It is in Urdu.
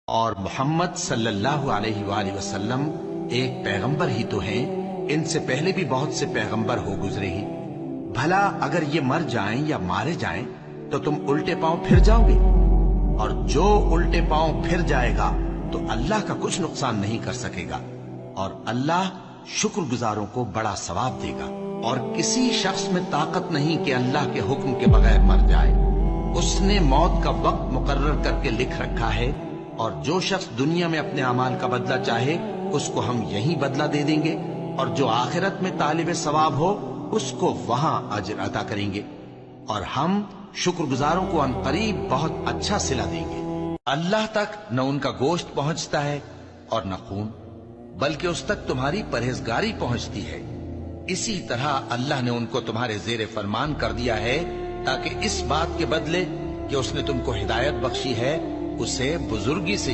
اور محمد صلی اللہ علیہ وآلہ وسلم ایک پیغمبر ہی تو ہیں، ان سے پہلے بھی بہت سے پیغمبر ہو گزرے ہی۔ بھلا اگر یہ مر جائیں یا مارے جائیں تو تم الٹے پاؤں پھر جاؤ گے؟ اور جو الٹے پاؤں پھر جائے گا تو اللہ کا کچھ نقصان نہیں کر سکے گا، اور اللہ شکر گزاروں کو بڑا ثواب دے گا۔ اور کسی شخص میں طاقت نہیں کہ اللہ کے حکم کے بغیر مر جائے، اس نے موت کا وقت مقرر کر کے لکھ رکھا ہے، اور جو شخص دنیا میں اپنے اعمال کا بدلہ چاہے اس کو ہم یہی بدلہ دے دیں گے، اور جو آخرت میں طالب ثواب ہو اس کو وہاں اجر عطا کریں گے، اور ہم شکر گزاروں کو ان قریب بہت اچھا صلہ دیں گے۔ اللہ تک نہ ان کا گوشت پہنچتا ہے اور نہ خون، بلکہ اس تک تمہاری پرہیزگاری پہنچتی ہے۔ اسی طرح اللہ نے ان کو تمہارے زیر فرمان کر دیا ہے تاکہ اس بات کے بدلے کہ اس نے تم کو ہدایت بخشی ہے اسے بزرگی سے